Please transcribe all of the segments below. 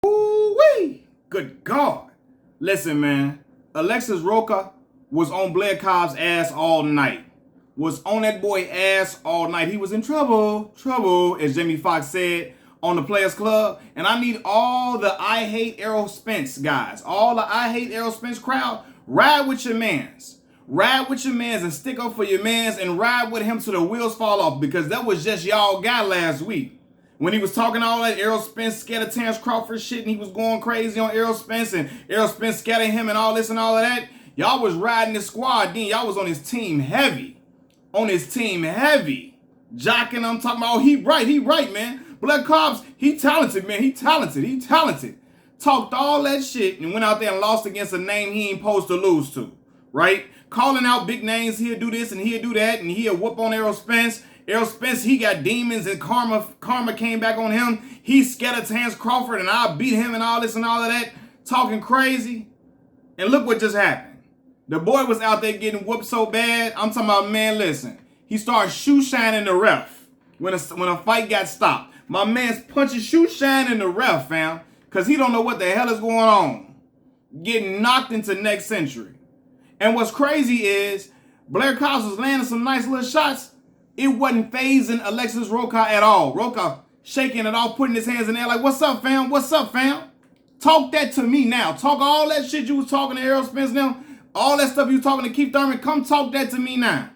Ooh-wee. Good God. Listen, man. Alexis Roca was on Blair Cobbs' ass all night. Was on that boy ass all night. He was in trouble, as Jamie Foxx said on the Players Club. And I need all the I Hate Errol Spence guys, all the I Hate Errol Spence crowd, ride with your mans. Ride with your mans and stick up for your mans and ride with him till the wheels fall off, because that was just y'all guy last week. When he was talking all that Errol Spence scared of Terrence Crawford shit and he was going crazy on Errol Spence and Errol Spence scared of him and all this and all of that, y'all was riding the squad. Then y'all was on his team heavy. Jocking, I'm talking about, oh, he right, man. Blair Cobbs, he talented, man. He talented. Talked all that shit and went out there and lost against a name he ain't supposed to lose to, right? Calling out big names, he'll do this and he'll do that, and he'll whoop on Errol Spence. Errol Spence, he got demons and karma came back on him. He scared of Terrence Crawford and I beat him and all this and all of that. Talking crazy. And look what just happened. The boy was out there getting whooped so bad. I'm talking about, man, listen. He started shoe shining the ref when a fight got stopped. My man's punching shoe shine in the ref, fam, because he don't know what the hell is going on. Getting knocked into next century. And what's crazy is Blair Cobbs was landing some nice little shots. It wasn't phasing Alexis Roca at all. Roca shaking it off, putting his hands in the air like, what's up, fam? What's up, fam? Talk that to me now. Talk all that shit you was talking to Errol Spence now. All that stuff you was talking to Keith Thurman. Come talk that to me now.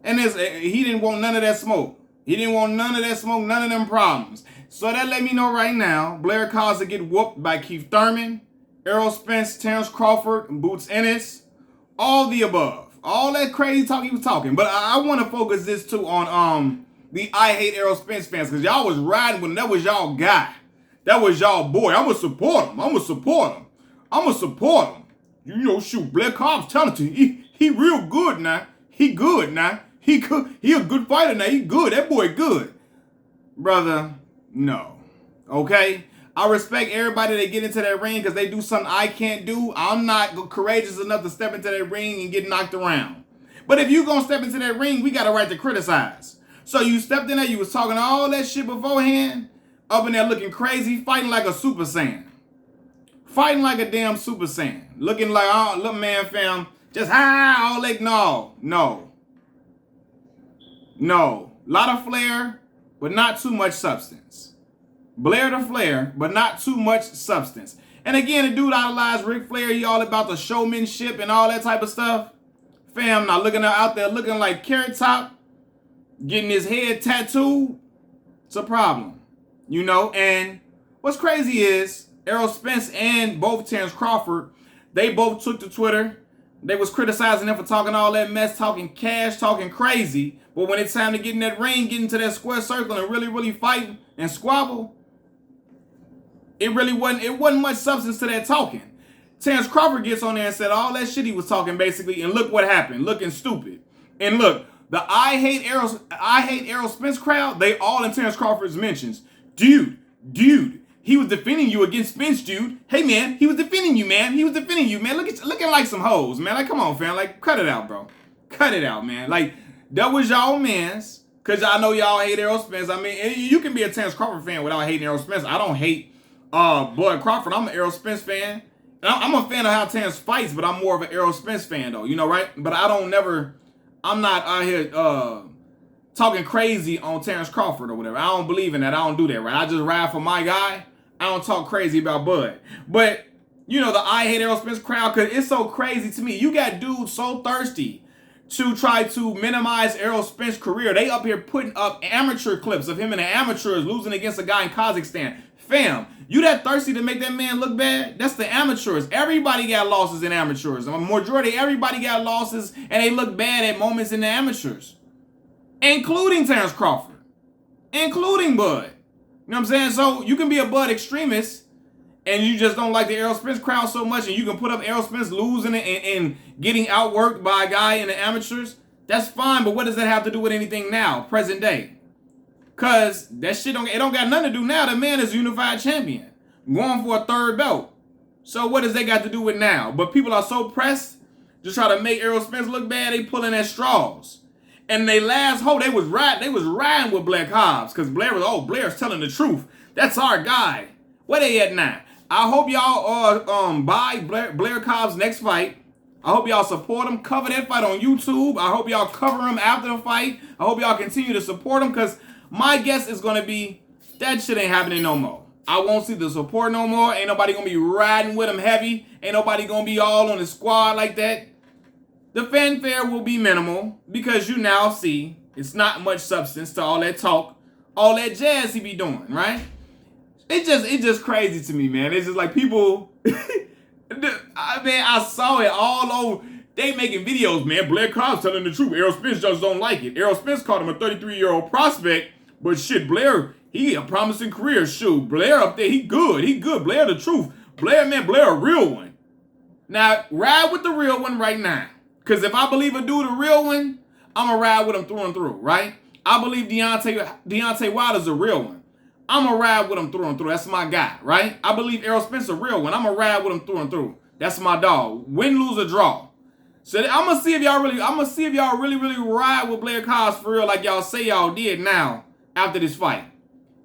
And he didn't want none of that smoke. He didn't want none of that smoke, none of them problems. So that let me know right now, Blair Cobbs will get whooped by Keith Thurman, Errol Spence, Terrence Crawford, and Boots Ennis. All the above. All that crazy talk he was talking. But I want to focus this too on the I Hate Errol Spence fans, because y'all was riding when that was y'all guy. That was y'all boy. I'm going to support him. You know, shoot, Blair Cobbs talented. He real good now. He good now. He a good fighter now. He good. That boy good. Brother, no. Okay? I respect everybody that get into that ring because they do something I can't do. I'm not courageous enough to step into that ring and get knocked around. But if you gonna step into that ring, we got a right to criticize. So you stepped in there, you was talking all that shit beforehand, up in there looking crazy, fighting like a Super Saiyan. Fighting like a damn Super Saiyan. Looking like, oh, look, man, fam, just all like, no. Lot of flair, but not too much substance. Blair the Flair, but not too much substance. And again, the dude idolized Ric Flair. He all about the showmanship and all that type of stuff. Fam, now looking out there looking like Carrot Top, getting his head tattooed, it's a problem. You know, and what's crazy is Errol Spence and both Terrence Crawford, they both took to Twitter. They was criticizing him for talking all that mess, talking cash, talking crazy. But when it's time to get in that ring, get into that square circle and really fight and squabble, it wasn't much substance to that talking. Terrence Crawford gets on there and said all that shit he was talking basically, and look what happened, looking stupid. And look, the I hate Errol Spence crowd, they all in Terrence Crawford's mentions. Dude, he was defending you against Spence, dude. Hey man, he was defending you, man. Looking like some hoes, man. Like, come on, fam. Like, cut it out, bro. Cut it out, man. Like, that was y'all mans, because I know y'all hate Errol Spence. I mean, you can be a Terrence Crawford fan without hating Errol Spence. I don't hate Bud Crawford. I'm an Errol Spence fan. I'm a fan of how Terrence fights, but I'm more of an Errol Spence fan, though. You know, right? But I'm not out here talking crazy on Terrence Crawford or whatever. I don't believe in that. I don't do that, right? I just ride for my guy. I don't talk crazy about Bud. But, you know, the I Hate Errol Spence crowd, because it's so crazy to me. You got dudes so thirsty to try to minimize Errol Spence's career. They up here putting up amateur clips of him in the amateurs losing against a guy in Kazakhstan. Fam, you that thirsty to make that man look bad? That's the amateurs. Everybody got losses in amateurs. A majority, everybody got losses, and they look bad at moments in the amateurs. Including Terrence Crawford. Including Bud. You know what I'm saying? So you can be a Bud extremist, and you just don't like the Errol Spence crowd so much, and you can put up Errol Spence losing and getting outworked by a guy in the amateurs. That's fine, but what does that have to do with anything now, present day? Because that shit don't got nothing to do now. The man is unified champion, going for a third belt. So what does that got to do with now? But people are so pressed to try to make Errol Spence look bad, they pulling at straws. And they last hope, they was riding with Blair Cobbs, because Blair's telling the truth. That's our guy. Where they at now? I hope y'all buy Blair Cobbs' next fight. I hope y'all support him. Cover that fight on YouTube. I hope y'all cover him after the fight. I hope y'all continue to support him, because my guess is going to be that shit ain't happening no more. I won't see the support no more. Ain't nobody going to be riding with him heavy. Ain't nobody going to be all on the squad like that. The fanfare will be minimal, because you now see it's not much substance to all that talk, all that jazz he be doing, right? It's just crazy to me, man. It's just like people... I saw it all over. They making videos, man. Blair Cobbs telling the truth. Errol Spence just don't like it. Errol Spence called him a 33-year-old prospect, but shit, Blair, he a promising career. Shoot, Blair up there, he good. He good. Blair the truth. Blair a real one. Now, ride with the real one right now. Because if I believe a dude a real one, I'm going to ride with him through and through, right? I believe Deontay Wilder's a real one. I'm going to ride with him through and through. That's my guy, right? I believe Errol Spence a real one. I'm going to ride with him through and through. That's my dog. Win, lose, or draw. So I'm going to see if y'all really ride with Blair Cobbs for real, like y'all say y'all did now after this fight.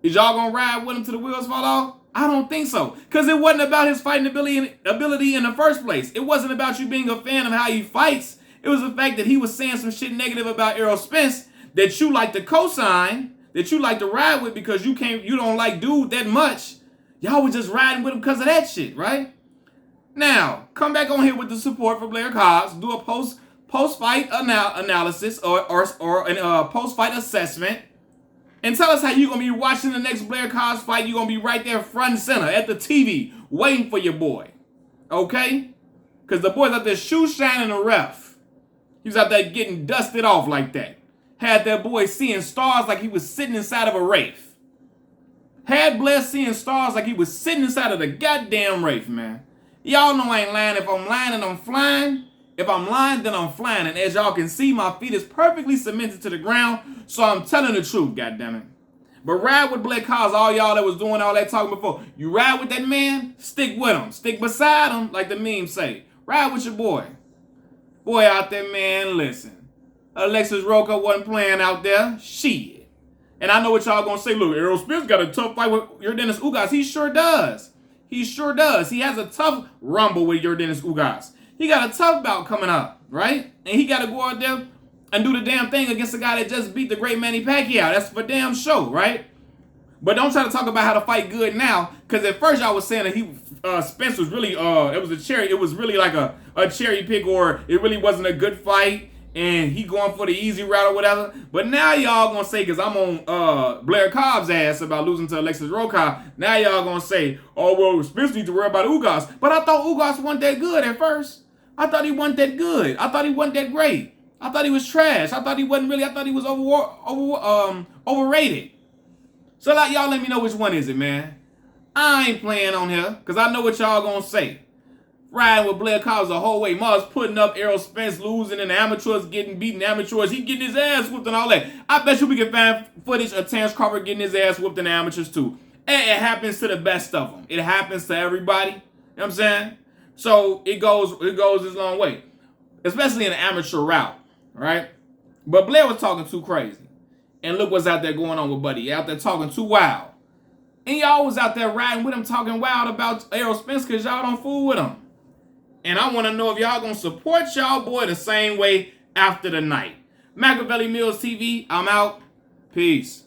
Is y'all going to ride with him till the wheels fall off? I don't think so. Because it wasn't about his fighting ability in the first place. It wasn't about you being a fan of how he fights. It was the fact that he was saying some shit negative about Errol Spence that you like to co-sign, that you like to ride with, because you don't like dude that much. Y'all was just riding with him because of that shit, right? Now, come back on here with the support for Blair Cobbs, do a post-fight analysis or a post-fight assessment, and tell us how you're going to be watching the next Blair Cobbs fight. You're going to be right there front and center at the TV waiting for your boy, okay? Because the boy's out there shoe shining the ref. He was out there getting dusted off like that. Had that boy seeing stars like he was sitting inside of a Wraith. Had Blair seeing stars like he was sitting inside of the goddamn Wraith, man. Y'all know I ain't lying. If I'm lying, then I'm flying. If I'm lying, then I'm flying. And as y'all can see, my feet is perfectly cemented to the ground, so I'm telling the truth, goddammit. But ride with Blair Cobbs, all y'all that was doing all that talking before. You ride with that man, stick with him. Stick beside him, like the memes say. Ride with your boy. Boy out there, man, listen. Alexis Roca wasn't playing out there. Shit. And I know what y'all gonna say. Look, Errol Spence got a tough fight with Yordenis Ugas. He sure does. He sure does. He has a tough rumble with Yordenis Ugas. He got a tough bout coming up, right? And he got to go out there and do the damn thing against the guy that just beat the great Manny Pacquiao. That's for damn sure, right? But don't try to talk about how to fight good now, because at first y'all was saying that Spence was really it was really like a cherry pick, or it really wasn't a good fight and he going for the easy route or whatever. But now y'all gonna say, because I'm on Blair Cobbs' ass about losing to Alexis Roca, now y'all gonna say, oh, well, Spence needs to worry about Ugas. But I thought Ugas wasn't that good at first. I thought he wasn't that good. I thought he wasn't that great. I thought he was trash. I thought he wasn't really, I thought he was overrated. So like, y'all let me know which one is it, man. I ain't playing on here, because I know what y'all gonna say. Riding with Blair Cobbs the whole way. Mars putting up Errol Spence losing, and the amateurs getting beaten. Amateurs, he getting his ass whooped and all that. I bet you we can find footage of Terrence Crawford getting his ass whooped in the amateurs too. And it happens to the best of them. It happens to everybody. You know what I'm saying? So it goes this long way. Especially in the amateur route, right? But Blair was talking too crazy. And look what's out there going on with Buddy. Out there talking too wild. And y'all was out there riding with him talking wild about Errol Spence because y'all don't fool with him. And I want to know if y'all going to support y'all boy the same way after the night. Machiavelli Mills TV, I'm out. Peace.